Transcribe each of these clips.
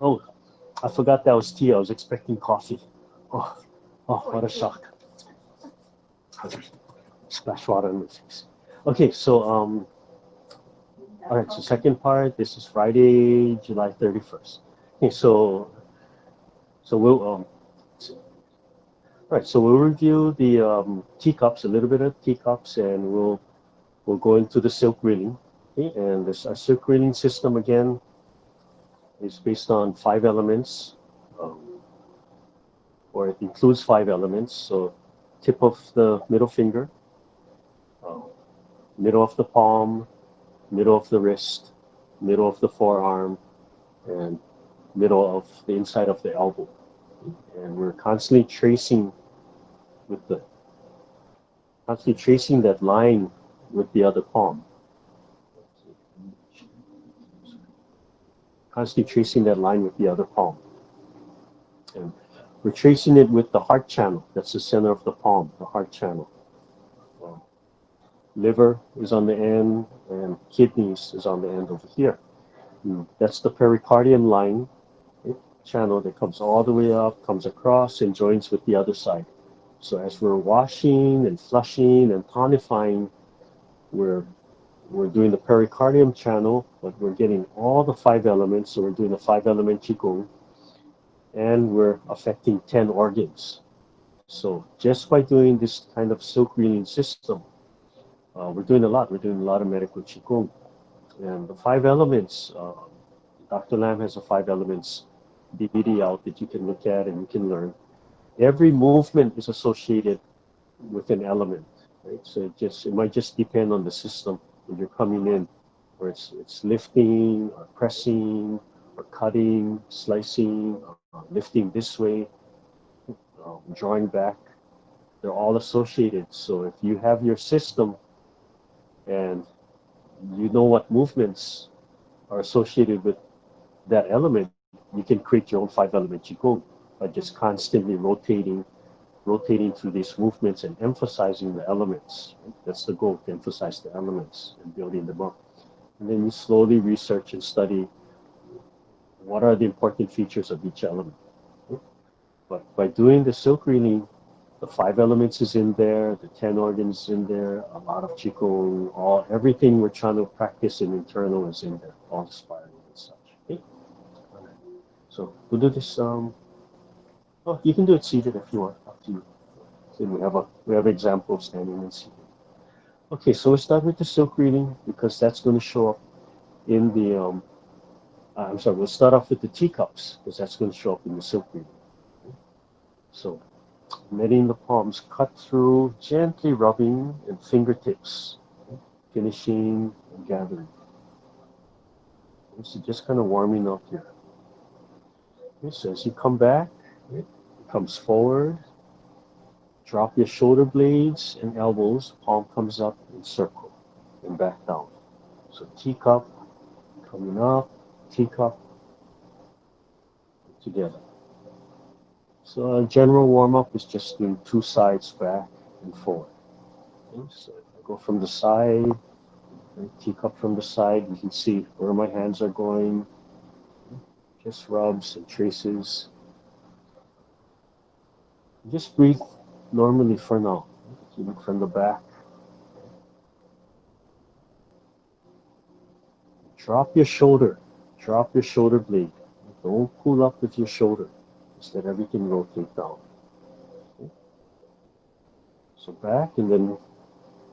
Oh, I forgot that was tea. I was expecting coffee. Oh, oh, what a shock. Splash water in my face. Okay, so all right. So second part. This is Friday, July 31st. Okay, so we'll all right. So we'll review the teacups, a little bit of teacups, and we'll go into the silk reeling. Okay, and this our silk reeling system again is based on 5 elements, um, or it includes 5 elements. So tip of the middle finger, uh, middle of the palm, middle of the wrist, middle of the forearm, and middle of the inside of the elbow. And we're with the constantly tracing that line with the other palm. Constantly tracing that line with the other palm. And we're tracing it with the heart channel. That's the center of the palm, the heart channel. Um, Liver is on the end, and kidneys is on the end over here. That's the pericardium line, channel that comes all the way up, comes across, and joins with the other side. So as we're washing and flushing and tonifying, we're we're doing the pericardium channel, but we're getting all the 5 elements. So we're doing a 5 element Qigong, and we're affecting 10 organs. So just by doing this kind of silk reeling system, we're doing a lot. We're doing a lot of medical Qigong. And the 5 elements, Dr. Lam has a 5 elements DVD out that you can look at and you can learn. Every movement is associated with an element, right? So it might just depend on the system when you're coming in, where it's lifting or pressing or cutting, slicing, lifting this way, drawing back. They're all associated. So if you have your system and you know what movements are associated with that element, you can create your own 5 element Qigong by just constantly rotating through these movements and emphasizing the elements. Right? That's the goal, to emphasize the elements and building them up. And then you slowly research and study what are the important features of each element. Right? But by doing the silk reeling, the 5 elements is in there, the 10 organs is in there, a lot of Qigong, everything we're trying to practice in internal is in there, all the spiraling and such. Okay? All right. So we'll do this. Oh, you can do it seated if you want, up to you. And we have example of standing and seated. Okay, so we'll start with the silk reading because that's going to show up in the. I'm sorry. We'll start off with the teacups because that's going to show up in the silk reading. So, letting the palms cut through, gently rubbing, and fingertips, finishing and gathering. So just kind of warming up here. Okay, so as you come back, it comes forward. Drop your shoulder blades and elbows. Palm comes up in circle and back down. So teacup coming up, teacup together. So a general warm up is just doing 2 sides back and forward. Okay, so I go from the side, teacup from the side. You can see where my hands are going. Just rubs and traces. Just breathe normally for now. You look from the back. Drop your shoulder. Drop your shoulder blade. Don't pull up with your shoulder. Just let everything rotate down. Okay. So back, and then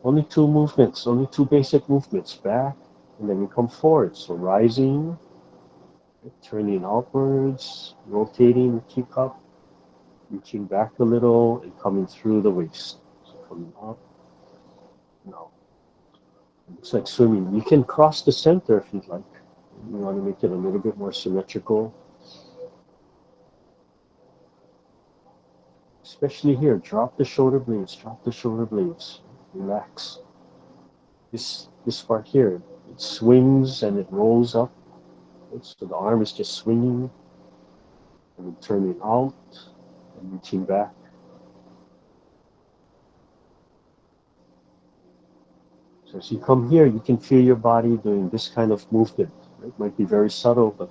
only 2 movements, only 2 basic movements. Back, and then we come forward. So rising, turning outwards, rotating the teacup, reaching back a little, and coming through the waist. So coming up, now. It's like swimming. You can cross the center if you'd like. You want to make it a little bit more symmetrical. Especially here, drop the shoulder blades, drop the shoulder blades. Relax. This part here, it swings and it rolls up. So the arm is just swinging and turning out and reaching back. So as you come here, you can feel your body doing this kind of movement. It might be very subtle, but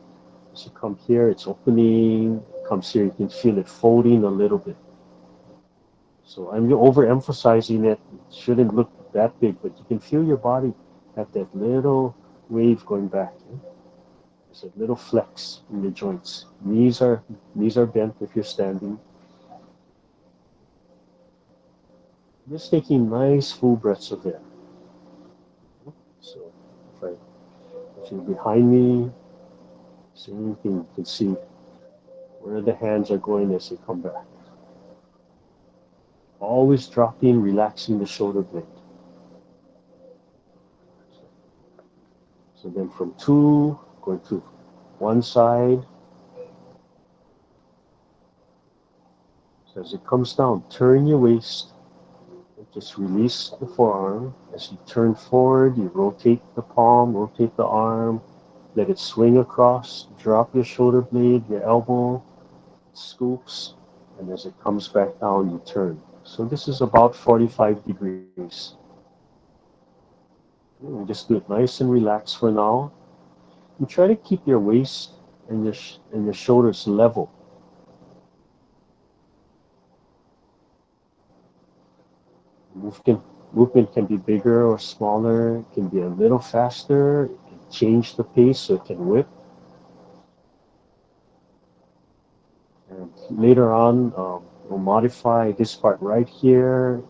As you come here, it's opening. Comes here, you can feel it folding a little bit. So I'm overemphasizing it. It shouldn't look that big, but you can feel your body have that little wave going back. There's a little flex in your joints. Knees are bent if you're standing. Just taking nice full breaths of air. So if you're behind me, same thing. You can see where the hands are going as they come back. Always dropping, relaxing the shoulder blade. So then from two, going to one side. So as it comes down, turn your waist. Just release the forearm. As you turn forward, you rotate the palm, rotate the arm. Let it swing across. Drop your shoulder blade, your elbow. Scoops. And as it comes back down, you turn. So this is about 45 degrees. And just do it nice and relaxed for now. And try to keep your waist and your shoulders level. Movement, movement can be bigger or smaller. It can be a little faster. It can change the pace so it can whip. And later on, we'll modify this part right here,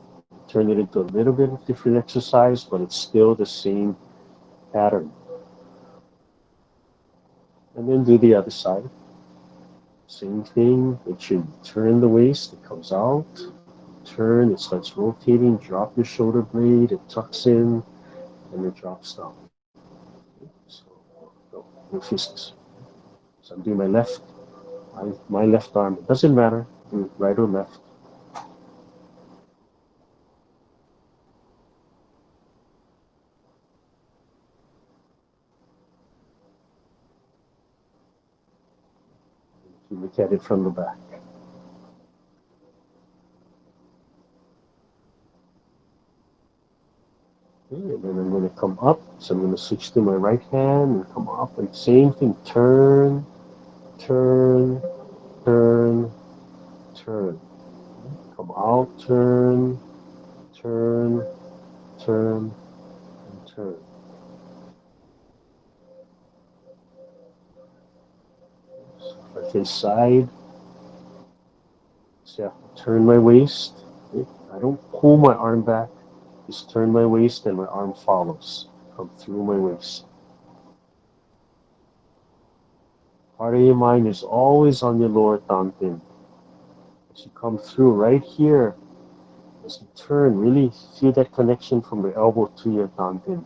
turn it into a little bit of different exercise, but it's still the same pattern. And then do the other side. Same thing. Make sure you turn the waist. It comes out. Turn. It starts rotating. Drop your shoulder blade. It tucks in, and it drops down. So go fists. So I'm doing my left arm. It doesn't matter, right or left. You look at it from the back. Okay, and then I'm going to come up. So I'm going to switch to my right hand and come up. And same thing. Turn, turn, turn, turn. Come out, turn, turn, turn, and turn. So if I face side, so I have to turn my waist. I don't pull my arm back. Just turn my waist and my arm follows. Come through my waist. Part of your mind is always on your lower dantian. As you come through right here, as you turn, really feel that connection from the elbow to your dantian.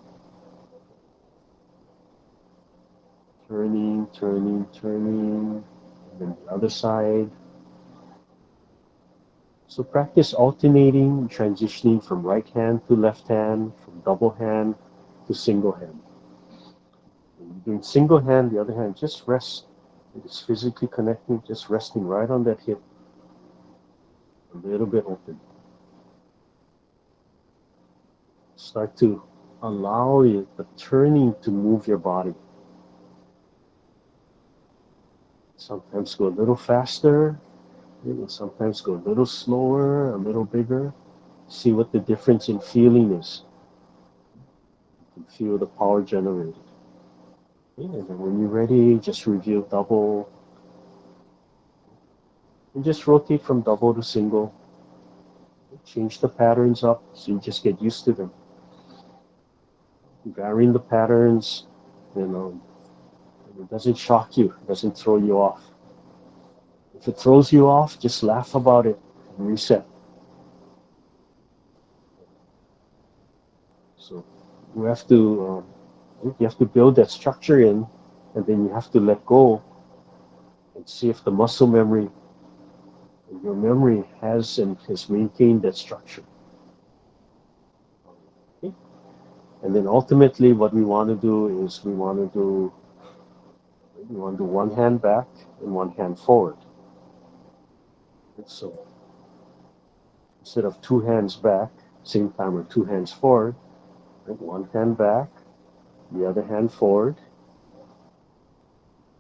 Turning, turning, turning. And then the other side. So practice alternating, transitioning from right hand to left hand, from double hand to single hand. When you're doing single hand, the other hand, just rest. It's physically connecting, just resting right on that hip, a little bit open. Start to allow the turning to move your body. Sometimes go a little faster, sometimes go a little slower, a little bigger. See what the difference in feeling is. You can feel the power generated. And then when you're ready, just review double. And just rotate from double to single. Change the patterns up so you just get used to them. Varying the patterns, you know, it doesn't shock you, it doesn't throw you off. If it throws you off, just laugh about it and reset. So you have to build that structure in, and then you have to let go and see if the muscle memory, your memory has maintained that structure. Okay? And then ultimately, what we want to do is we want to do one hand back and one hand forward. And so instead of two hands back, same time or two hands forward, right? One hand back, the other hand forward,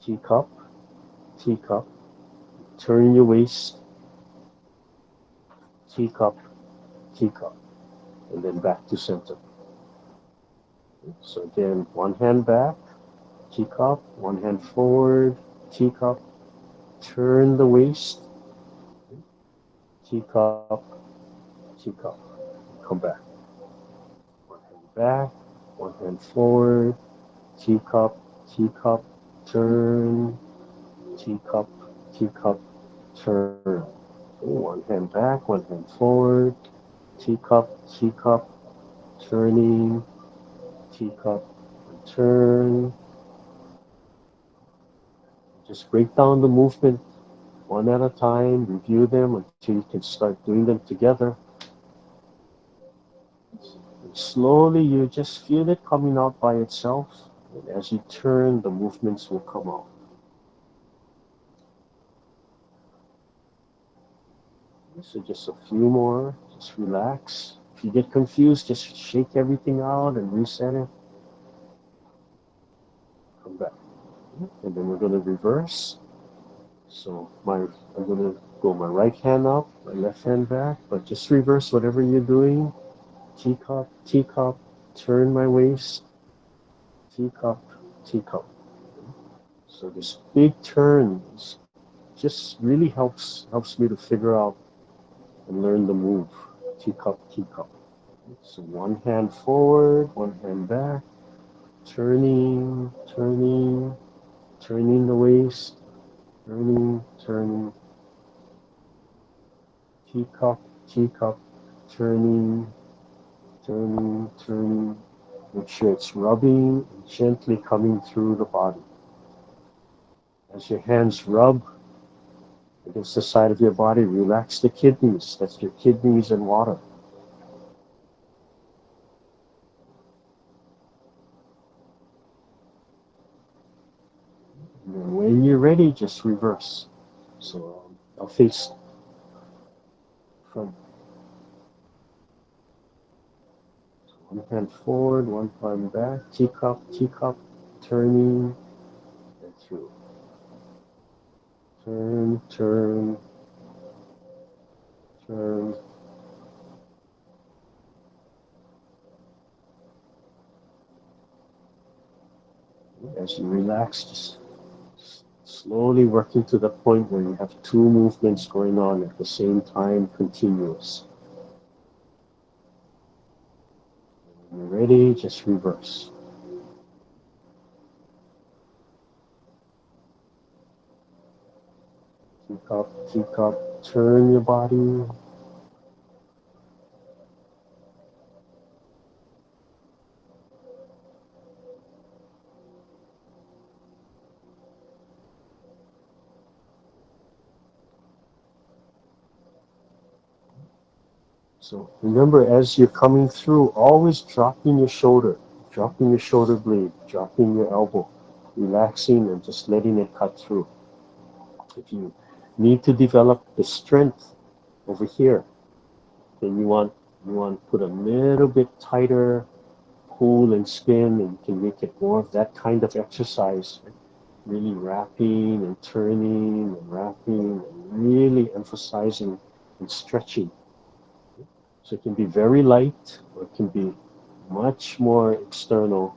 teacup, teacup, turn your waist, teacup, teacup, and then back to center. So again, one hand back, teacup, one hand forward, teacup, turn the waist, teacup, teacup, come back. One hand back, one hand forward, teacup, teacup, turn, teacup, teacup, turn. One hand back, one hand forward, teacup, teacup, turning, teacup, turn. Just break down the movement one at a time, review them until you can start doing them together. And slowly you just feel it coming out by itself. And as you turn, the movements will come out. So just a few more, just relax. If you get confused, just shake everything out and reset it. Come back. And then we're going to reverse. So I'm going to go my right hand up, my left hand back, but just reverse whatever you're doing. Teacup, teacup, turn my waist, teacup, teacup. So this big turns just really helps me to figure out and learn the move. Teacup, teacup. So one hand forward, one hand back, turning, turning, turning the waist, turning, turning, teacup, teacup, turning, turning, turning. Make sure it's rubbing and gently coming through the body. As your hands rub against the side of your body, relax the kidneys. That's your kidneys and water. And then when you're ready, just reverse. So I'll face from one hand forward, one arm back, teacup, teacup, turning and through. Turn, turn, turn. As you relax, just slowly working to the point where you have two movements going on at the same time, continuous. When you're ready, just reverse. Teacup, teacup, turn your body. So remember, as you're coming through, always dropping your shoulder blade, dropping your elbow, relaxing and just letting it cut through. If you need to develop the strength over here, then you want to put a little bit tighter pull and spin, and you can make it more of that kind of exercise, really wrapping and turning and wrapping and really emphasizing and stretching. So it can be very light or it can be much more external,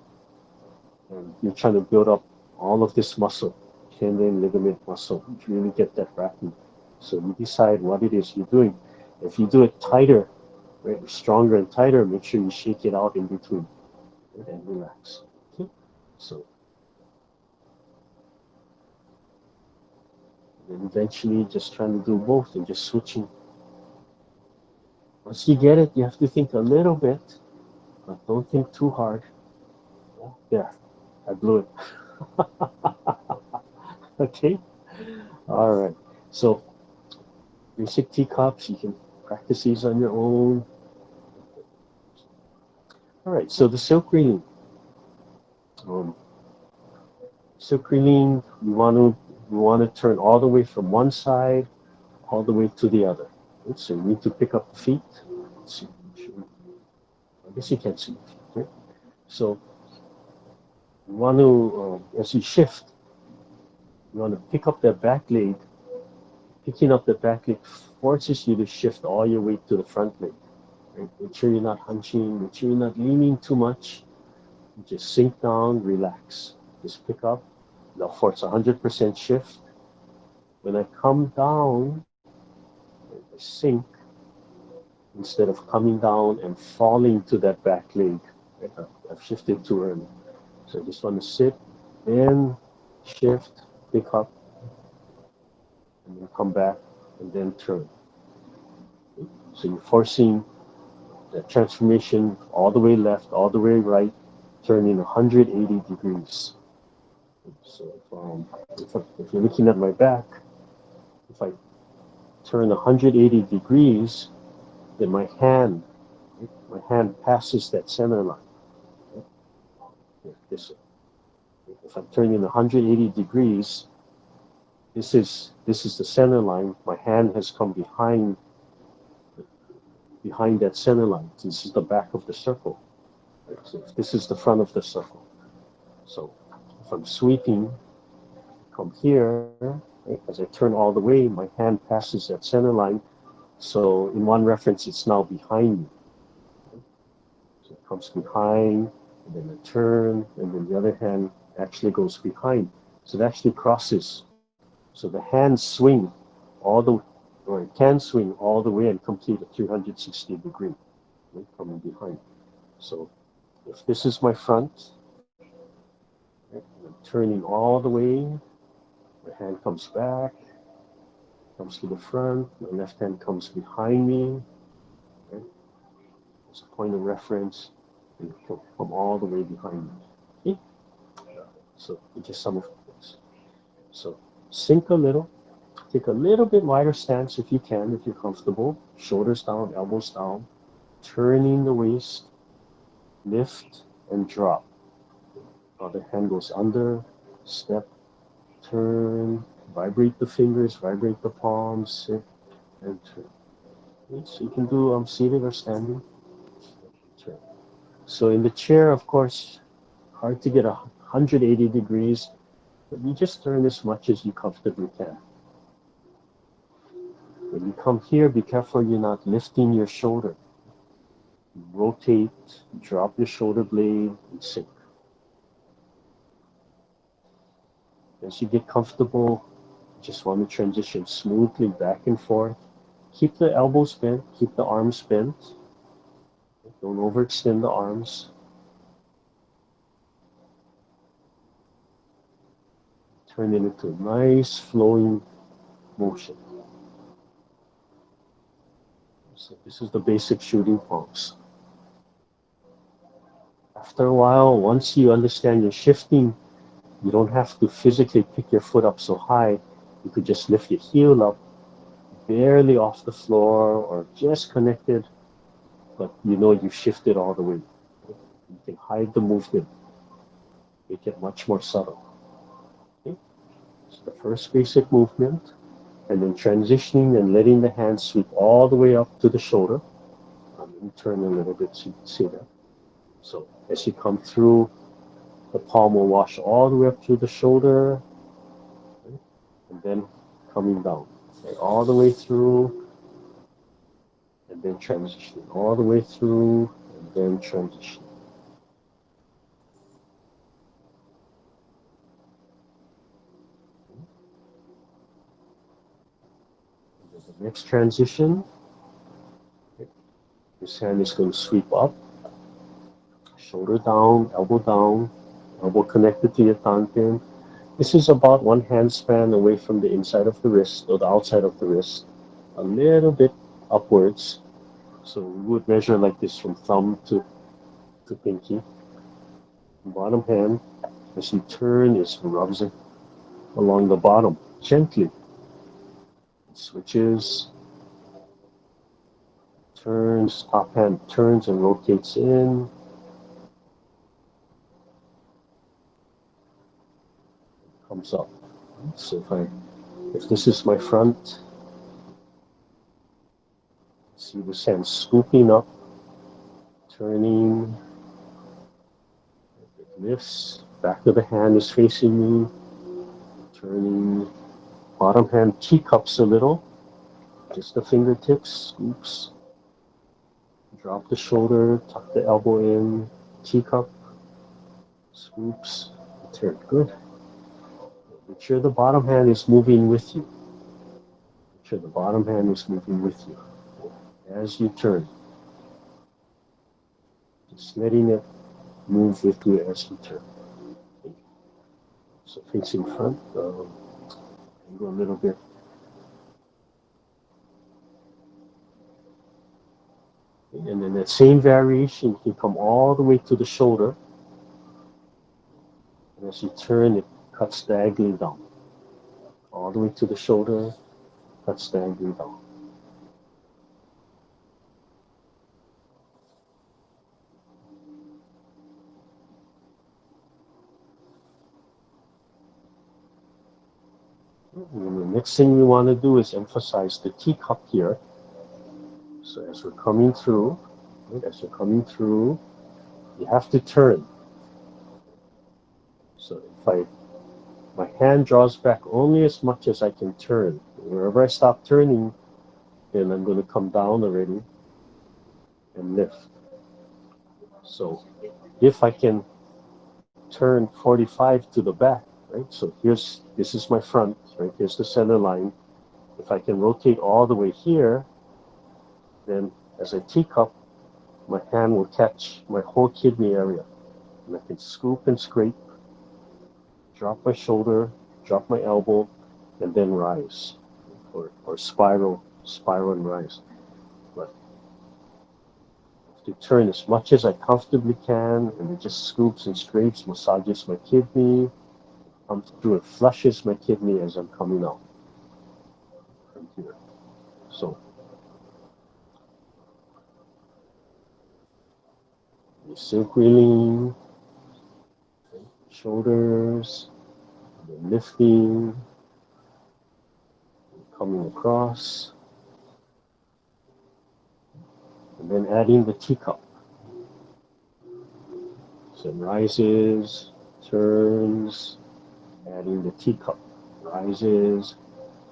and you're trying to build up all of this muscle, tendon, ligament, muscle, to really get that wrapping. So you decide what it is you're doing. If you do it tighter, right, stronger and tighter, make sure you shake it out in between and then relax. Okay? So then eventually just trying to do both and just switching. Once you get it, you have to think a little bit, but don't think too hard. There, I blew it. Okay? All right. So basic teacups, you can practice these on your own. All right. So the silk reeling. Um, silk reeling, you want to turn all the way from one side all the way to the other. Right? So you need to pick up the feet. Let's see. I guess you can see the feet. Right? So you want to, as you shift, You want to pick up that back leg. Picking up the back leg forces you to shift all your weight to the front leg. Right? Make sure you're not hunching, make sure you're not leaning too much. You just sink down, relax. Just pick up. Now force 100% shift. When I come down, I sink instead of coming down and falling to that back leg. I've shifted too early. So I just want to sit, then shift, pick up, and then come back, and then turn. So you're forcing the transformation all the way left, all the way right, turning 180 degrees. So if you're looking at my back, if I turn 180 degrees, then my hand passes that center line. If I'm turning 180 degrees, this is the center line. My hand has come behind that center line. This is the back of the circle. Right? So this is the front of the circle. So if I'm sweeping, come here, right? As I turn all the way, my hand passes that center line. So in one reference, it's now behind me. So it comes behind, and then I turn, and then the other hand actually goes behind. So it actually crosses. So the hands swing all the, or it can swing all the way and complete a 360 degree, right, coming behind. So if this is my front, right, I'm turning all the way, my hand comes back, comes to the front, my left hand comes behind me, right? As a point of reference, and come all the way behind me. Okay? So just some of this. So sink a little, take a little bit wider stance if you can, if you're comfortable. Shoulders down, elbows down, turning the waist, lift and drop. Other hand goes under, step, turn, vibrate the fingers, vibrate the palms, sit and turn. Okay, so you can do seated or standing. Turn. So in the chair, of course, hard to get 180 degrees, but you just turn as much as you comfortably can. When you come here, be careful you're not lifting your shoulder. Rotate, drop your shoulder blade, and sink. As you get comfortable, just want to transition smoothly back and forth. Keep the elbows bent, keep the arms bent. Don't overextend the arms. Turn it into a nice flowing motion. So this is the basic shooting pose. After a while, once you understand you're shifting, you don't have to physically pick your foot up so high. You could just lift your heel up, barely off the floor or just connected, but you know you've shifted all the way. You can hide the movement, make it much more subtle. Okay? So the first basic movement, and then transitioning and letting the hands sweep all the way up to the shoulder. Let me turn a little bit so you can see that. So as you come through, the palm will wash all the way up through the shoulder, okay? And then coming down, okay? All the way through, and then transitioning all the way through, and then transitioning. The next transition, okay, this hand is going to sweep up, shoulder down, elbow connected to your tanken. This is about one hand span away from the inside of the wrist or the outside of the wrist, a little bit upwards. So we would measure like this from thumb to pinky. Bottom hand, as you turn, it rubs it along the bottom gently. It switches, turns, top hand turns and rotates in, comes up. So if this is my front, see this hand scooping up, turning, it lifts, back of the hand is facing me, Turning bottom hand teacups a little, just the fingertips, scoops. Drop the shoulder, tuck the elbow in, teacup, scoops, turn. Good. Make sure the bottom hand is moving with you. Make sure the bottom hand is moving with you as you turn. Just letting it move with you as you turn. So facing front, go a little bit. And then that same variation, you can come all the way to the shoulder. And as you turn, it cuts diagonally down. All the way to the shoulder, cuts diagonally down. And the next thing we want to do is emphasize the teacup here. So as we're coming through, you have to turn. So if my hand draws back only as much as I can turn. Wherever I stop turning, then I'm going to come down already and lift. So if I can turn 45 to the back, right? So this is my front, right? Here's the center line. If I can rotate all the way here, then as I teacup, my hand will catch my whole kidney area. And I can scoop and scrape, drop my shoulder, drop my elbow, and then rise. Or spiral and rise. But to turn as much as I comfortably can, and it just scoops and scrapes, massages my kidney, comes through and flushes my kidney as I'm coming out from here. So you silk wheeling, shoulders, then lifting, coming across, and then adding the teacup. So it rises, turns, adding the teacup, rises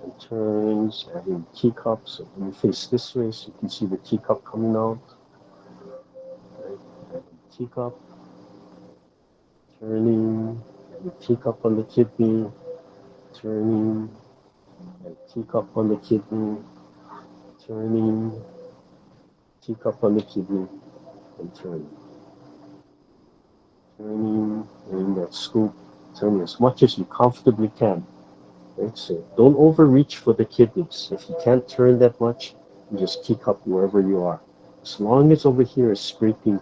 and turns, adding teacups. So when you face this way, so you can see the teacup coming out. Right? Adding teacup, turning, adding teacup on the kidney, turning, and teacup on the kidney, turning, teacup on the kidney, and turning. Turning, and that scoop, turning as much as you comfortably can. Right? So don't overreach for the kidneys. If you can't turn that much, you just teacup wherever you are. As long as over here is scraping,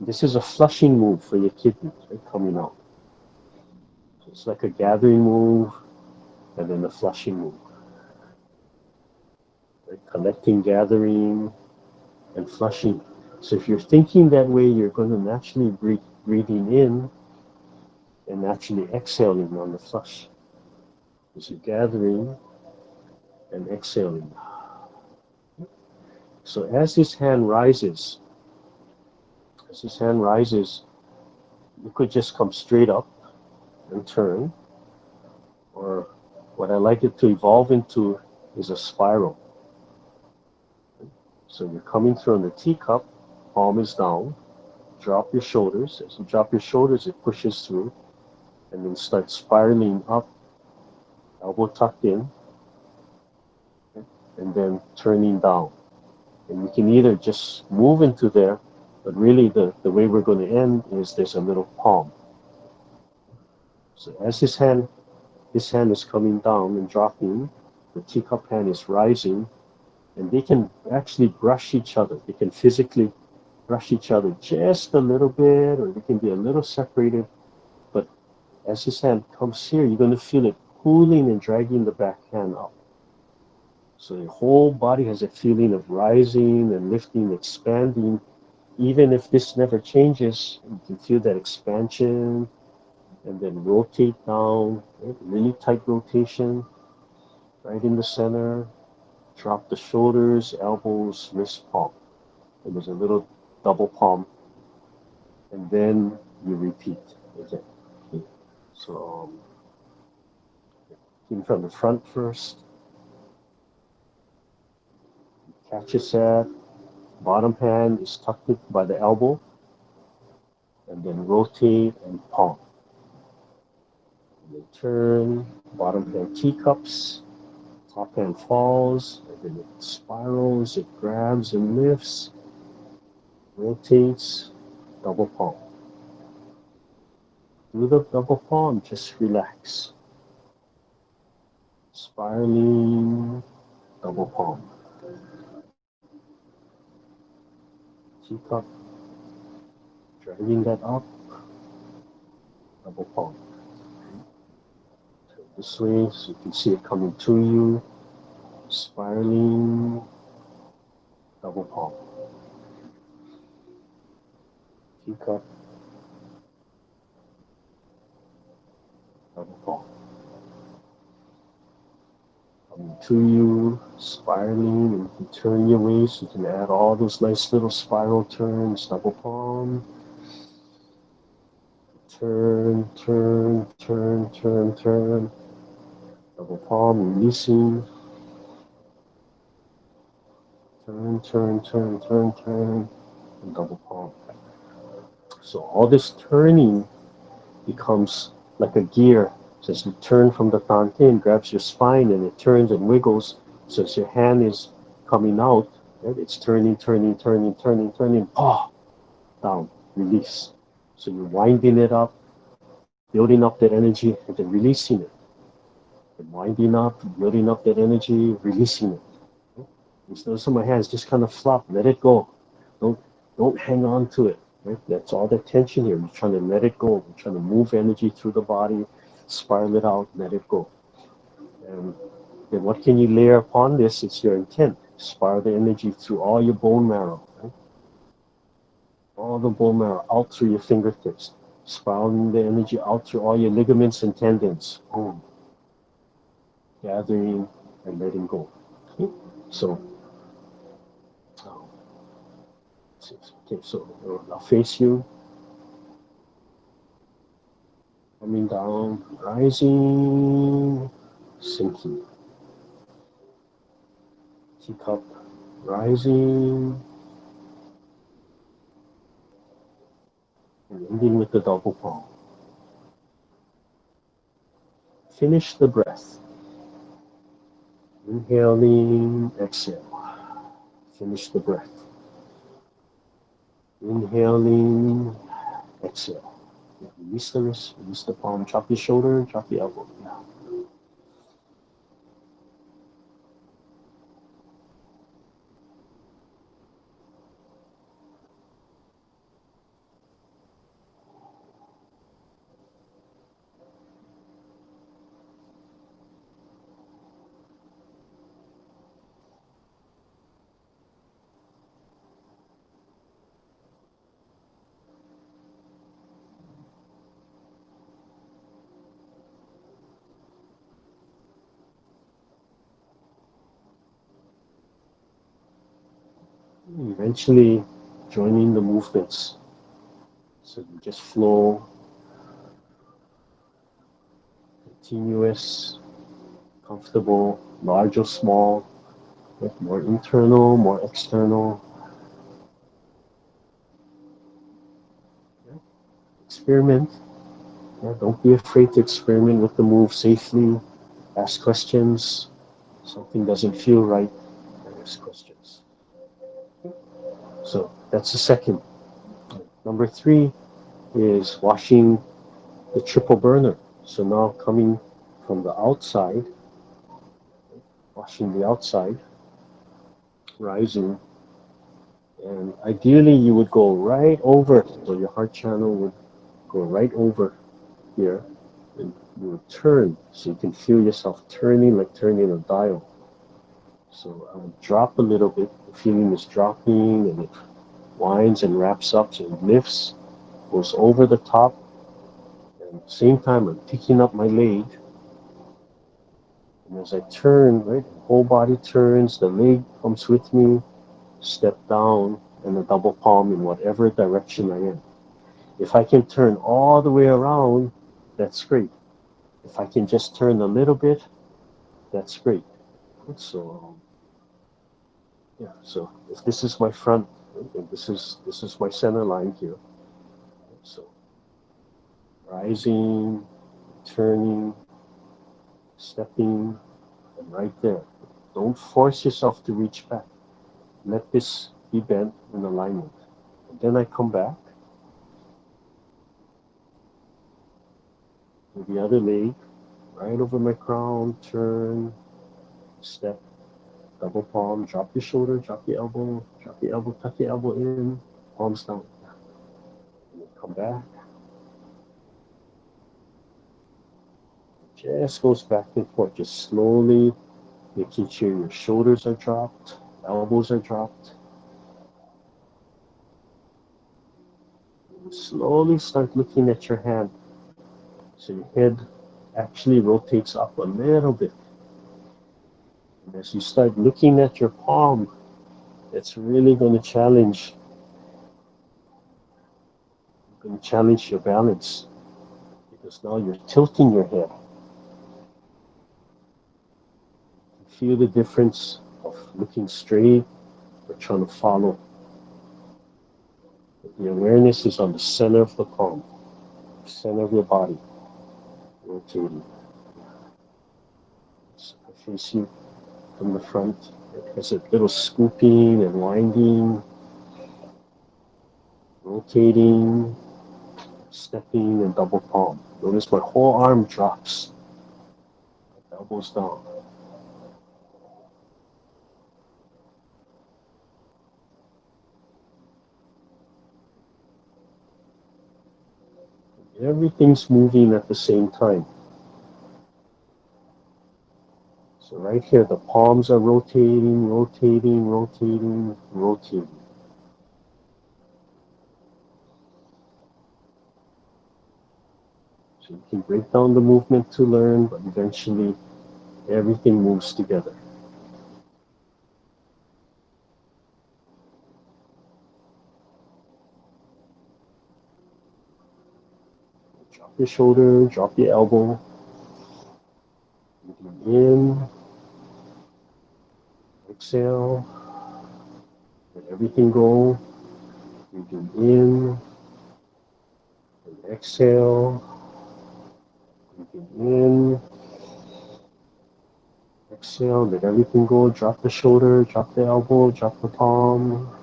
this is a flushing move for your kidneys, right, coming out. So it's like a gathering move and then a flushing move. Right? Collecting, gathering, and flushing. So if you're thinking that way, you're going to naturally breathing in and naturally exhaling on the flush. So you're gathering and exhaling. So as this hand rises, you could just come straight up and turn, or what I like it to evolve into is a spiral. So you're coming through on the teacup, palm is down, drop your shoulders. As you drop your shoulders, it pushes through, and then start spiraling up, elbow tucked in, and then turning down. And you can either just move into there, but really the way we're going to end is there's a little palm. So as this hand is coming down and dropping, the teacup hand is rising, and they can actually brush each other. They can physically brush each other just a little bit, or they can be a little separated. But as this hand comes here, you're going to feel it pulling and dragging the back hand up. So your whole body has a feeling of rising and lifting, expanding. Even if this never changes, you can feel that expansion, and then rotate down, right? Really tight rotation, right in the center. Drop the shoulders, elbows, wrist, palm. And there's a little double palm, and then you repeat again. Okay. So Looking from the front first. Catch your set. Bottom hand is tucked by the elbow. And then rotate and palm. And then turn. Bottom hand teacups. Top hand falls. And then it spirals. It grabs and lifts. Rotates. Double palm. Do the double palm. Just relax. Spiraling. Double palm. Teacup. Dragging that up. Double palm. Turn this way so you can see it coming to you. Spiraling. Double palm. Teacup. Double palm. Coming to you. Spiraling. And you can turn your waist. You can add all those nice little spiral turns. Double palm. Turn, turn, turn, turn, turn. Double palm, releasing. Turn, turn, turn, turn, turn. And double palm. So all this turning becomes like a gear. So as you turn from the Tantin, grabs your spine and it turns and wiggles. So as your hand is coming out, right, it's turning, turning, turning, turning, turning. Down, release. So you're winding it up, building up that energy, and then releasing it. And winding up, building up that energy, releasing it. So some of my hands just kind of flop, let it go. Don't hang on to it. Right? That's all the tension here. You're trying to let it go. You're trying to move energy through the body, spiral it out, let it go. And then what can you layer upon this? It's your intent. Spiral the energy through all your bone marrow. Right? All the bone marrow out through your fingertips. Spiraling the energy out through all your ligaments and tendons. Boom. Gathering and letting go. Okay? So okay, so I'll face you. Coming down, rising, sinking. Teacup, rising, and ending with the double palm. Finish the breath. Inhaling, exhale. Finish the breath. Inhaling, exhale. Release the wrist, release the palm, drop your shoulder, drop your elbow. Eventually joining the movements. So you just flow, continuous, comfortable, large or small, more internal, more external. Experiment. Don't be afraid to experiment with the move safely. Ask questions. Something doesn't feel right, ask questions. So that's the second. Number 3 is washing the triple burner. So now coming from the outside, washing the outside, rising, and ideally you would go right over, so your heart channel would go right over here, and you would turn, so you can feel yourself turning like turning a dial. So I would drop a little bit, the feeling is dropping, and it winds and wraps up, so it lifts, goes over the top, and at the same time I'm picking up my leg, and as I turn, right, the whole body turns, the leg comes with me, step down, and a double palm in whatever direction I am. If I can turn all the way around, that's great. If I can just turn a little bit, That's great. So yeah, so if this is my front, and this is my center line here. So rising, turning, stepping, and right there. Don't force yourself to reach back. Let this be bent in alignment. And then I come back to the other leg, right over my crown, turn, step, double palm, drop your shoulder, drop your elbow, tuck your elbow in, palms down. And then come back. Just goes back and forth, just slowly making sure your shoulders are dropped, elbows are dropped. And slowly start looking at your hand. So your head actually rotates up a little bit. And as you start looking at your palm, it's really going to challenge your balance because now you're tilting your head. Feel the difference of looking straight or trying to follow. The awareness is on the center of the palm, center of your body, rotating. So I face you from the front. There's a little scooping and winding, rotating, stepping, and double palm. Notice my whole arm drops, elbows down. Everything's moving at the same time. So right here, the palms are rotating, rotating, rotating, rotating. So you can break down the movement to learn, but eventually everything moves together. Drop your shoulder, drop your elbow. In, exhale, let everything go. Breathing in and exhale. Breathing in, exhale, let everything go. Drop the shoulder, drop the elbow, drop the palm.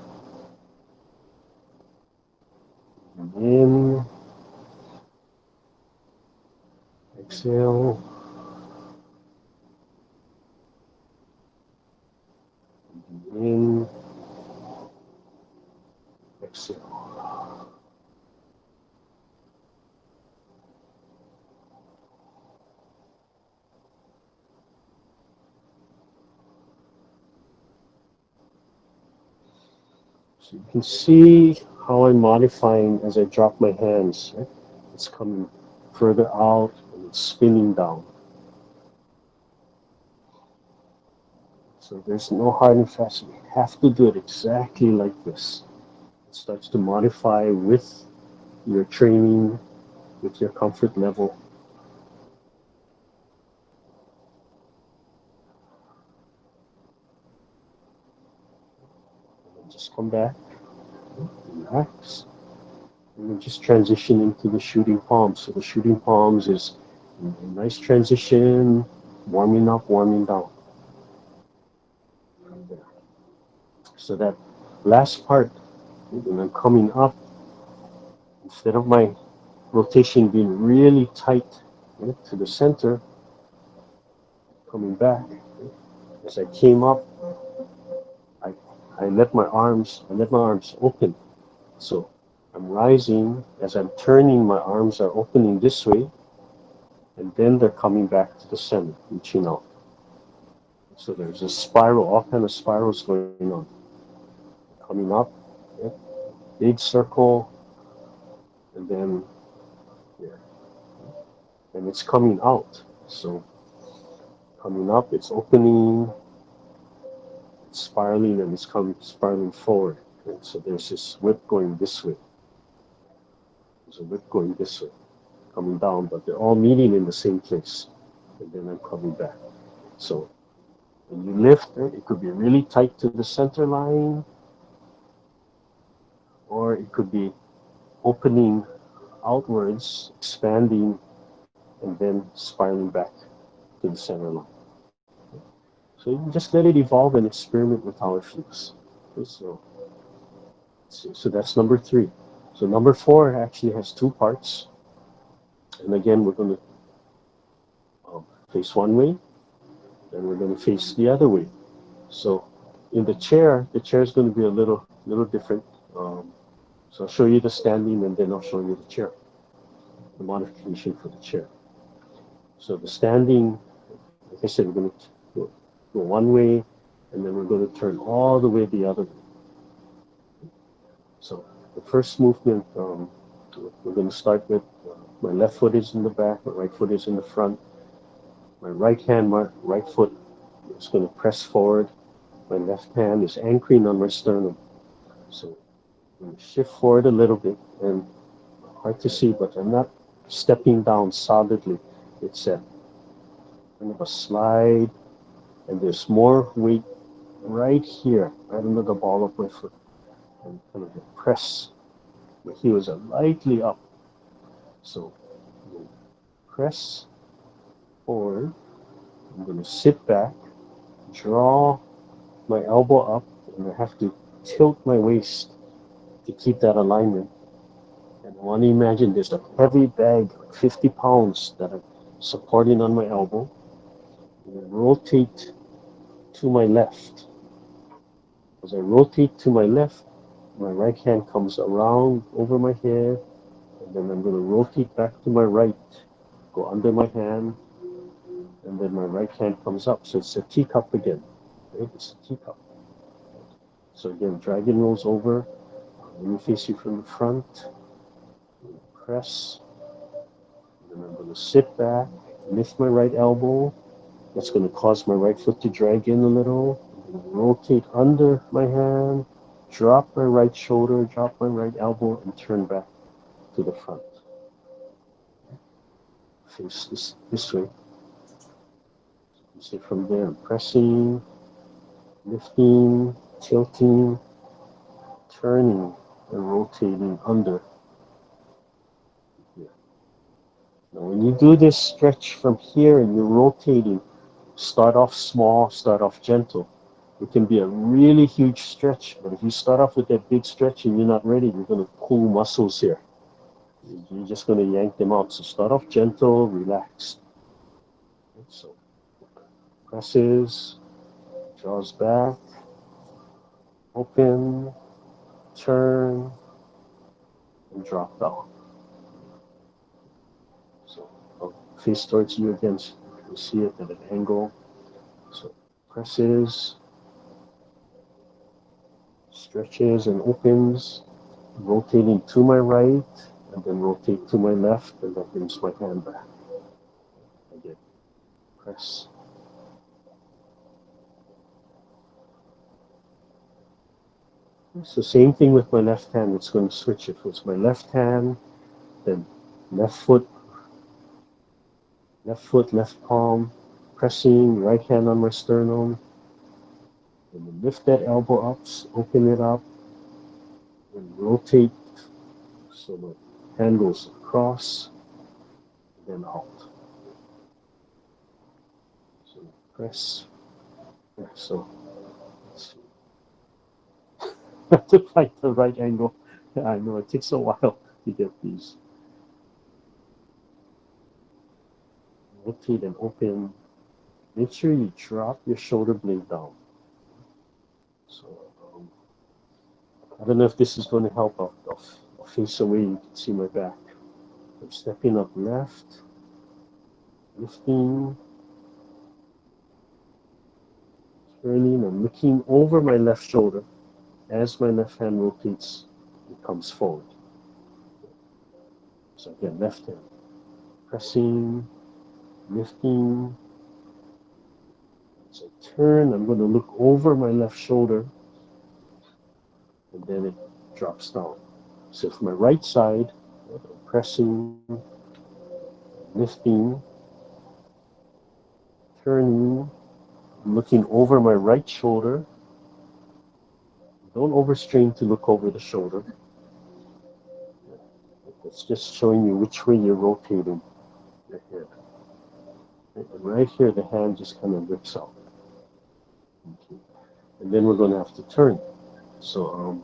In, exhale, in, exhale. So you can see how I'm modifying as I drop my hands. Right? It's coming further out and it's spinning down. So there's no hard and fast. You have to do it exactly like this. It starts to modify with your training, with your comfort level. And then just come back, relax, and then just transition into the shooting palms. So the shooting palms is a nice transition, warming up, warming down. Right there. So that last part, when I'm coming up, instead of my rotation being really tight to the center, coming back, as I came up, I, I let my arms open. So I'm rising, as I'm turning, my arms are opening this way, and then they're coming back to the center, reaching out. So there's a spiral, all kind of spirals going on. Coming up, yeah, big circle, and then yeah, and it's coming out. So coming up, it's opening, it's spiraling, and it's coming spiraling forward. And so there's this whip going this way. There's a whip going this way, coming down, but they're all meeting in the same place. And then I'm coming back. So when you lift, it could be really tight to the center line, or it could be opening outwards, expanding, and then spiraling back to the center line. So you can just let it evolve and experiment with how it feels. Okay, so that's number 3. So number 4 actually has 2 parts. And again, we're going to face one way, and we're going to face the other way. So in the chair is going to be a little different. So I'll show you the standing, and then I'll show you the chair, the modification for the chair. So the standing, like I said, we're going to go one way, and then we're going to turn all the way the other way. So the first movement, we're going to start with my left foot is in the back, my right foot is in the front. My right hand, my right foot is going to press forward. My left hand is anchoring on my sternum. So I'm going to shift forward a little bit, and hard to see, but I'm not stepping down solidly. It's a kind of a slide, and there's more weight right here, right under the ball of my foot, and kind of press my heels are lightly up. So I'm going to press forward. I'm going to sit back, draw my elbow up, and I have to tilt my waist to keep that alignment. And I want to imagine there's a heavy bag, like 50 pounds, that I'm supporting on my elbow. And I rotate to my left. As I rotate to my left, my right hand comes around over my head, and then I'm going to rotate back to my right, go under my hand, and then my right hand comes up. So it's a teacup again. Right? It's a teacup. So again, dragon rolls over. Let me face you from the front. Press. And then I'm going to sit back, lift my right elbow. That's going to cause my right foot to drag in a little. Rotate under my hand, drop my right shoulder, drop my right elbow, and turn back to the front. Face this way. So from there, I'm pressing, lifting, tilting, turning, and rotating under. Here. Now, when you do this stretch from here and you're rotating, start off small, start off gentle. It can be a really huge stretch, but if you start off with that big stretch and you're not ready, you're going to pull muscles here. You're just going to yank them out. So start off gentle, relaxed. So presses, draws back, open, turn, and drop down. So I'll face towards you again. So you see it at an angle. So presses, stretches and opens, rotating to my right, and then rotate to my left, and that brings my hand back. Again, press. So same thing with my left hand. It's going to switch. If it's my left hand, then left foot, left palm, pressing, right hand on my sternum, and then lift that elbow up, open it up, and rotate so my hand goes across, then out. So press. Yeah, so let's see. To find the right angle. Yeah, I know it takes a while to get these. Rotate and open. Make sure you drop your shoulder blade down. So I don't know if this is going to help. I'll face away. You can see my back. I'm stepping up left, lifting, turning. I'm looking over my left shoulder as my left hand rotates. It comes forward. So again, left hand pressing, lifting. So turn. I'm going to look over my left shoulder, and then it drops down. So for my right side, I'm pressing, lifting, turning, looking over my right shoulder. Don't overstrain to look over the shoulder. It's just showing you which way you're rotating your head. And right here, the hand just kind of rips out. Okay. And then we're going to have to turn. So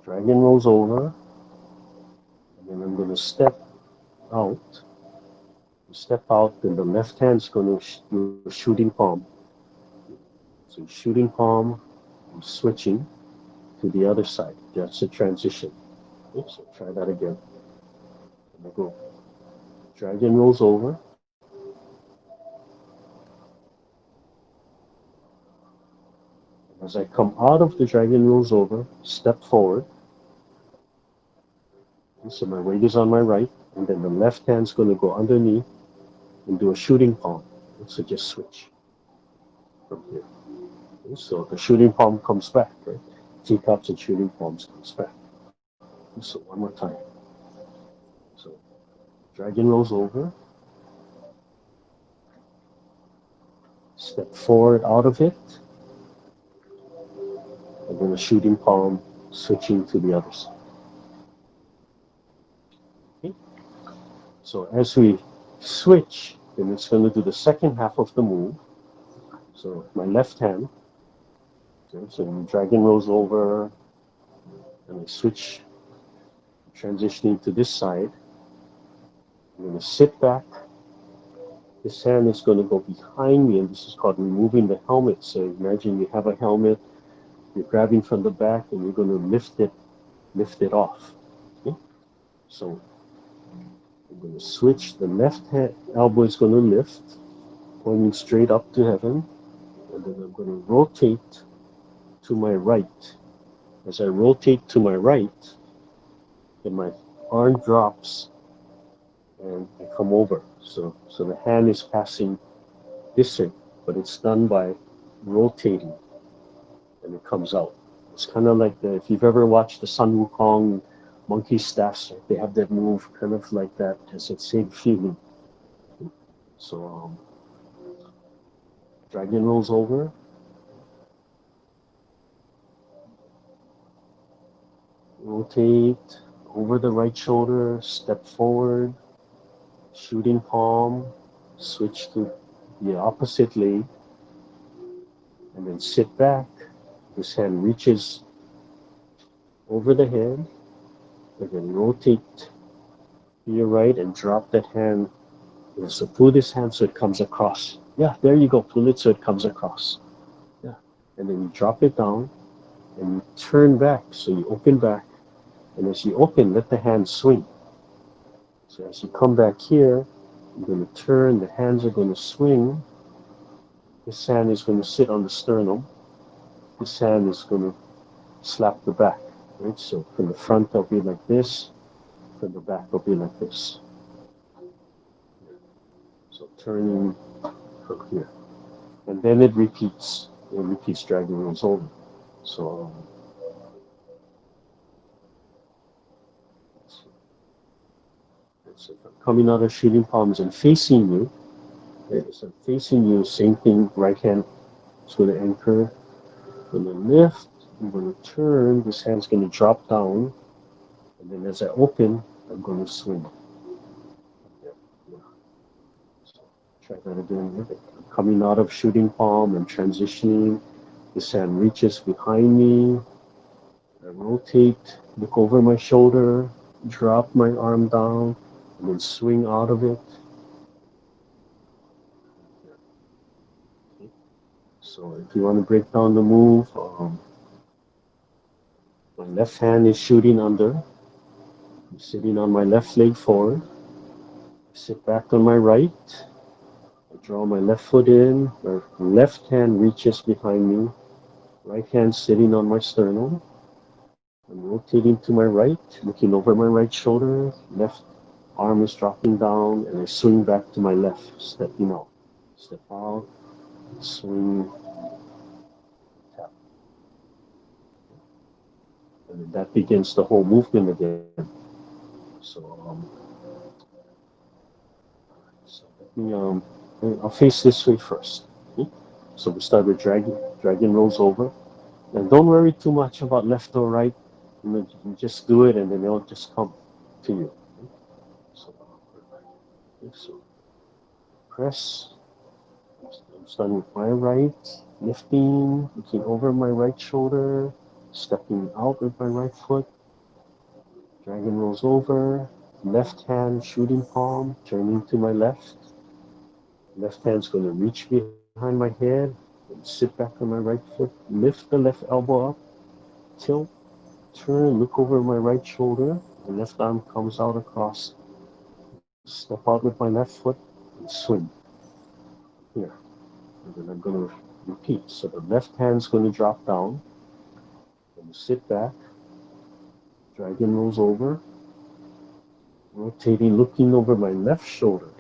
dragon rolls over, and then I'm going to step out. Step out, then the left hand's going to do a shooting palm. So shooting palm, I'm switching to the other side. That's a transition. Okay, so try that again. And I go. Dragon rolls over. As I come out of the dragon rolls over, step forward. So my weight is on my right, and then the left hand's going to go underneath and do a shooting palm. So just switch from here. Okay, so the shooting palm comes back, right? Teacups and shooting palms comes back. So one more time. So dragon rolls over, step forward out of it, and then a shooting palm, switching to the other side. Okay? So as we switch, then it's going to do the second half of the move. So my left hand, okay, so the dragon rolls over, and I switch, transitioning to this side. I'm going to sit back. This hand is going to go behind me, and this is called removing the helmet. So imagine you have a helmet, you're grabbing from the back, and you're going to lift it off. Okay? So I'm going to switch. The left hand elbow is going to lift, pointing straight up to heaven, and then I'm going to rotate to my right. As I rotate to my right, then my arm drops and I come over. So the hand is passing this way, but it's done by rotating, and it comes out. It's kind of like if you've ever watched the Sun Wukong monkey staffs, right? They have that move kind of like that. Has that same feeling. So dragon rolls over, rotate over the right shoulder, step forward, shooting palm, switch to the opposite leg, and then sit back. This hand reaches over the head, and then rotate to your right and drop that hand. So pull this hand so it comes across. Yeah, there you go. Pull it so it comes across. Yeah. And then you drop it down and you turn back. So you open back. And as you open, let the hand swing. So as you come back here, you're going to turn. The hands are going to swing. This hand is going to sit on the sternum. This hand is going to slap the back. Right? So from the front, it'll be like this. From the back, it'll be like this. So turning from here. And then it repeats. It repeats dragging rolls over. So coming out of shooting palms and facing you. Okay, so facing you, same thing. Right hand is going to anchor. I'm going to lift. I'm going to turn. This hand's going to drop down. And then as I open, I'm going to swing. Yeah, yeah. So try that again. I'm coming out of shooting palm and transitioning. This hand reaches behind me. I rotate, look over my shoulder, drop my arm down, and then swing out of it. So if you want to break down the move, my left hand is shooting under. I'm sitting on my left leg forward. I sit back on my right. I draw my left foot in. My left hand reaches behind me. Right hand sitting on my sternum. I'm rotating to my right, looking over my right shoulder. Left arm is dropping down, and I swing back to my left, stepping out. Step out, swing, tap. And then that begins the whole movement again. So So let me, I'll face this way first. Okay? So we start with dragging. Dragging rolls over. And don't worry too much about left or right. You just do it and then it'll just come to you. Okay? So, okay, so press. I'm starting with my right, lifting, looking over my right shoulder, stepping out with my right foot. Dragon rolls over. Left hand shooting palm, turning to my left. Left hand's going to reach behind my head and sit back on my right foot. Lift the left elbow up, tilt, turn, look over my right shoulder. The left arm comes out across. Step out with my left foot and swing. Here. And then I'm going to repeat. So the left hand's going to drop down. Going to sit back. Dragon rolls over. Rotating, looking over my left shoulder.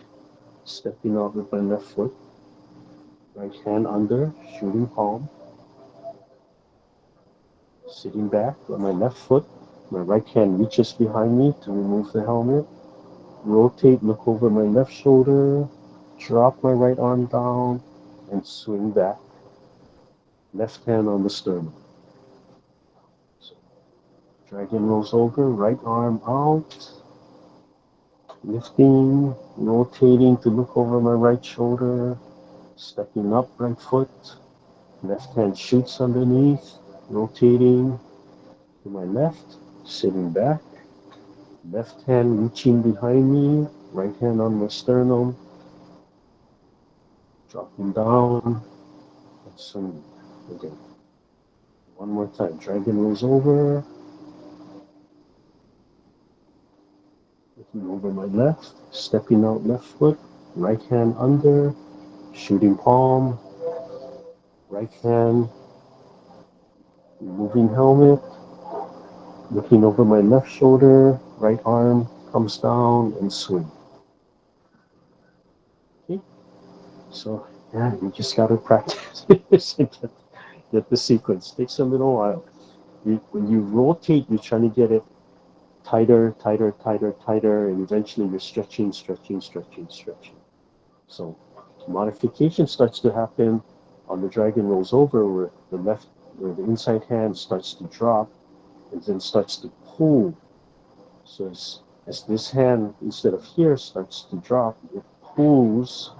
Stepping out with my left foot. Right hand under, shooting palm. Sitting back with my left foot. My right hand reaches behind me to remove the helmet. Rotate, look over my left shoulder. Drop my right arm down and swing back. Left hand on the sternum. So, dragon rolls over, right arm out. Lifting, rotating to look over my right shoulder. Stepping up, right foot. Left hand shoots underneath. Rotating to my left. Sitting back. Left hand reaching behind me. Right hand on my sternum. Dropping down. And swinging again. One more time. Dragon rolls over. Looking over my left. Stepping out left foot. Right hand under. Shooting palm. Right hand. Moving helmet. Looking over my left shoulder. Right arm comes down and swing. Okay. So, yeah, you just got to practice this and get the sequence. Takes a little while. When you rotate, you're trying to get it tighter, tighter, tighter, tighter, and eventually you're stretching, stretching, stretching, stretching. So modification starts to happen on the dragon rolls over where the inside hand starts to drop and then starts to pull. So as this hand, instead of here, starts to drop, it pulls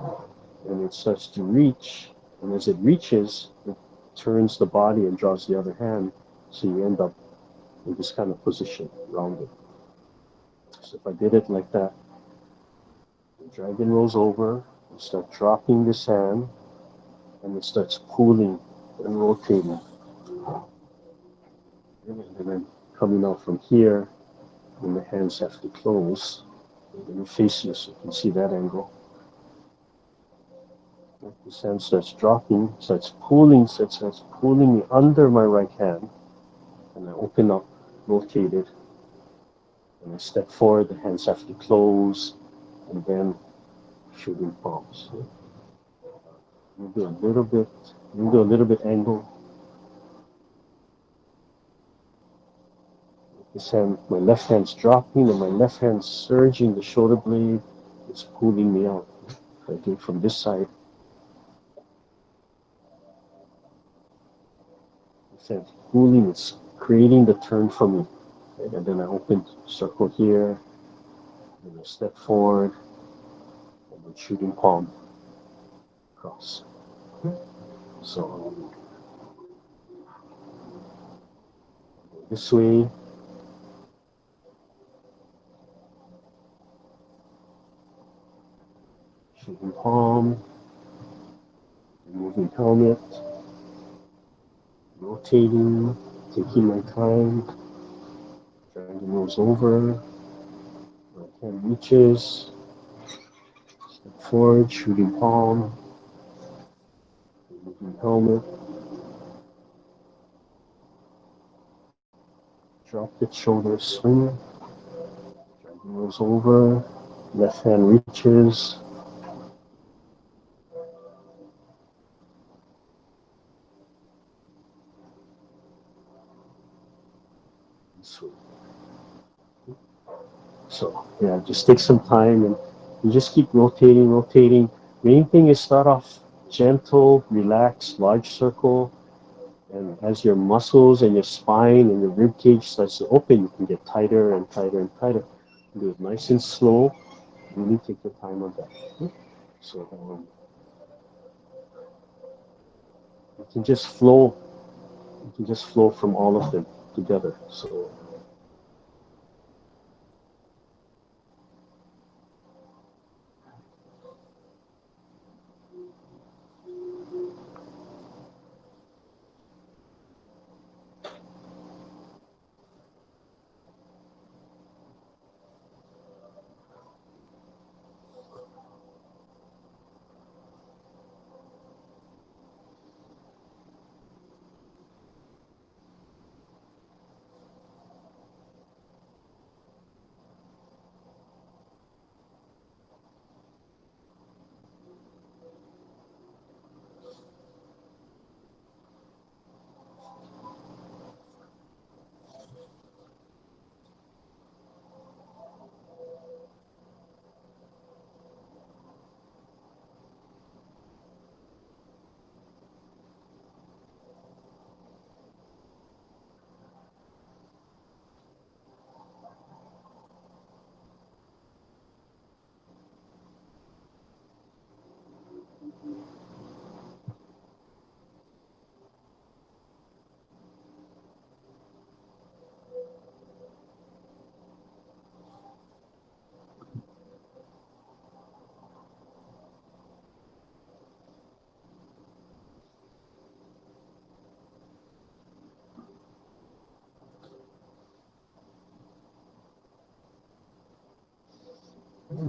and it starts to reach. And as it reaches, it turns the body and draws the other hand. So you end up in this kind of position, rounded. So if I did it like that, the dragon rolls over, you start dropping this hand, and it starts pulling and rotating. And then coming out from here, and the hands have to close. And you face you so you can see that angle. This hand starts dropping, starts pulling me under my right hand, and I open up, rotate it, and I step forward, the hands have to close, and then shooting palms. You do a little bit, you do a little bit angle. This hand, my left hand's dropping, and my left hand's surging the shoulder blade. It's pulling me out. I do it from this side. This hand's pulling, it's creating the turn for me. And then I open circle here, and I step forward, and then shooting palm across. So this way, shooting palm, moving helmet, rotating, taking my time, dragging those over, right hand reaches, step forward, shooting palm, moving helmet, drop the shoulders, swing, dragging those over, left hand reaches, and swing. So yeah, just take some time and You just keep rotating, rotating. Main thing is start off gentle, relaxed, large circle. And as your muscles and your spine and your rib cage starts to open, you can get tighter and tighter and tighter. Do it nice and slow. Really take your time on that. So you can just flow. You can just flow from all of them together. So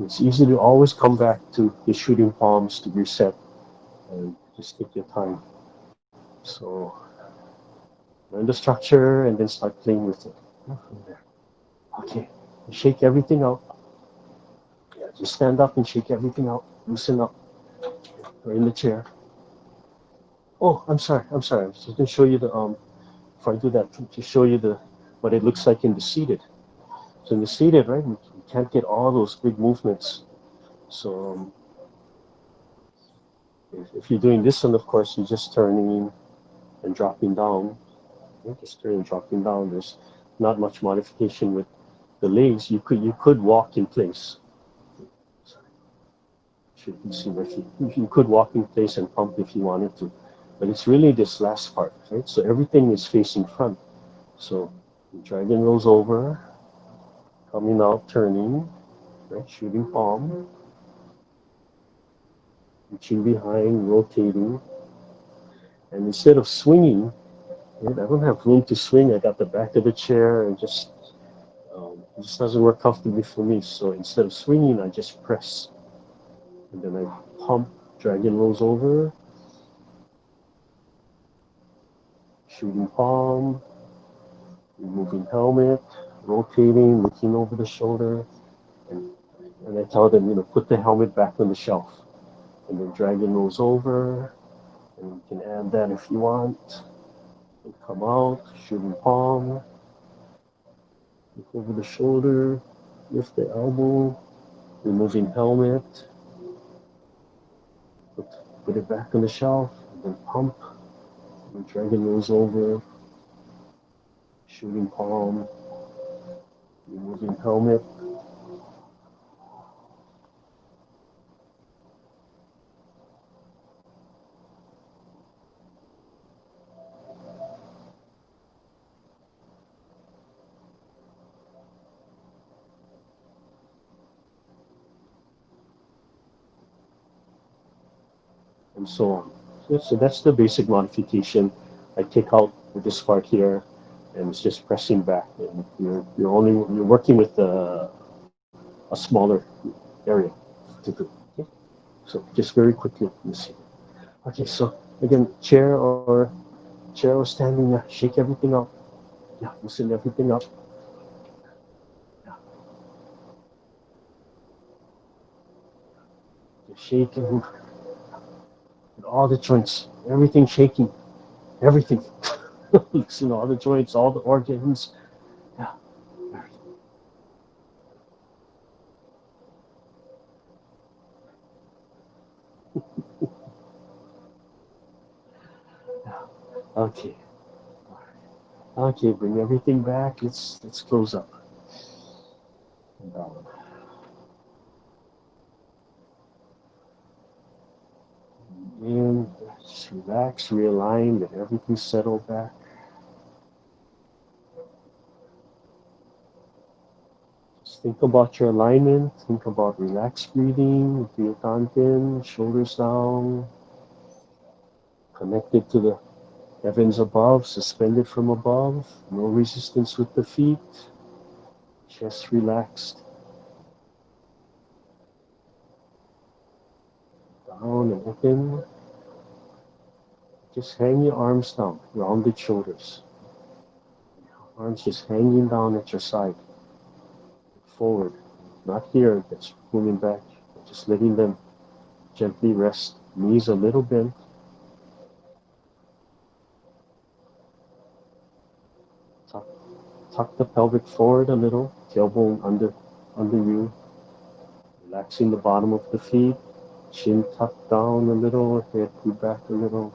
it's easy to always come back to the shooting palms to reset and just take your time. So learn the structure and then start playing with it. From there. Okay, shake everything out. Yeah, just stand up and shake everything out. Loosen up. We're in the chair. Oh, I'm sorry. I'm sorry. I was just gonna show you the before I do that, to show you the what it looks like in the seated. So in the seated, right, we can't get all those big movements. So if you're doing this one, of course, you're just turning and dropping down. Just turning and dropping down. There's not much modification with the legs. You could walk in place. You can see if you could walk in place and pump if you wanted to, but it's really this last part, right? So everything is facing front. So the dragon rolls over, coming out, turning, right? Shooting palm, reaching behind, rotating, and instead of swinging, right, I don't have room to swing. I got the back of the chair and it just doesn't work comfortably for me. So instead of swinging, I just press, and then I pump. Dragon rolls over, shooting palm, removing helmet, rotating, looking over the shoulder, and, and I tell them, put the helmet back on the shelf. And then dragon rolls over, and you can add that if you want. And come out, shooting palm, look over the shoulder, lift the elbow, removing helmet, put, put it back on the shelf, and then pump. And dragon rolls over, shooting palm, removing helmet. And so on. So that's the basic modification. I take out this part here, and it's just pressing back. And you're working with a smaller area to do. Okay? So just very quickly, you see. Okay, so again, chair or standing. Yeah, shake everything out. Yeah, loosen everything up. Yeah, just shake and move. And all the joints, everything shaking, everything. Loosen all the joints, all the organs. Yeah, Okay. Okay, bring everything back. Let's close up. Down. And just relax, realign, let everything settle back. Just think about your alignment. Think about relaxed breathing. Feel tantin, shoulders down, connected to the heavens above, suspended from above. No resistance with the feet. Chest relaxed. Down and open. Just hang your arms down, rounded shoulders. Arms just hanging down at your side. Forward. Not here, that's pulling back. Just letting them gently rest. Knees a little bent. Tuck, tuck the pelvic forward a little. Tailbone under you. Relaxing the bottom of the feet. Chin tucked down a little. Head pulled back a little.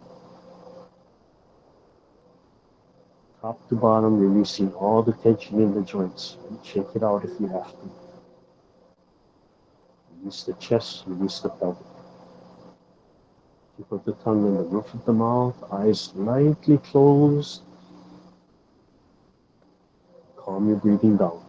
Top to bottom, releasing all the tension in the joints. Shake it out if you have to. Release the chest, release the pelvic. Tip of the tongue in the roof of the mouth. Eyes lightly closed. Calm your breathing down.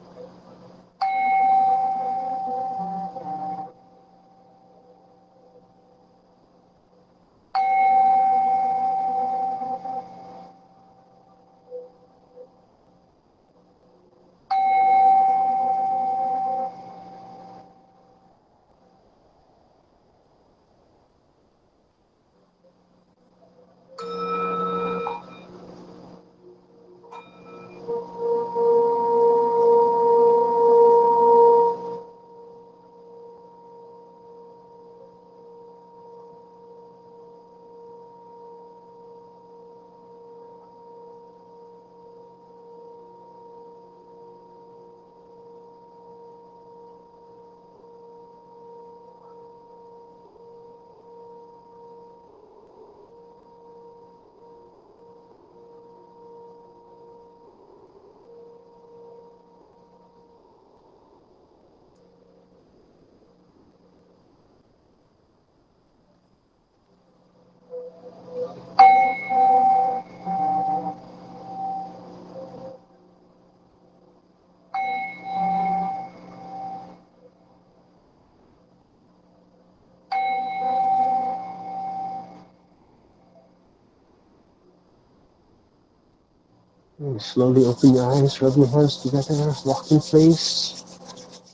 And slowly open your eyes, rub your hands together, walk in place.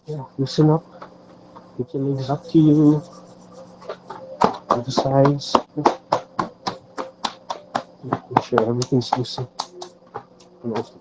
Yeah, loosen up. Get your legs up to you, to the sides. Make sure everything's loosened and open.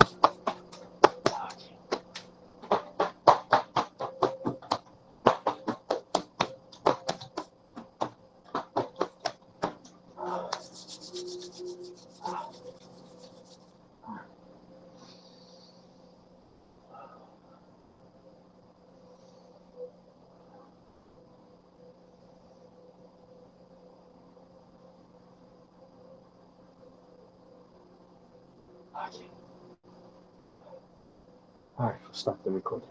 Okay. All right, stop the recording.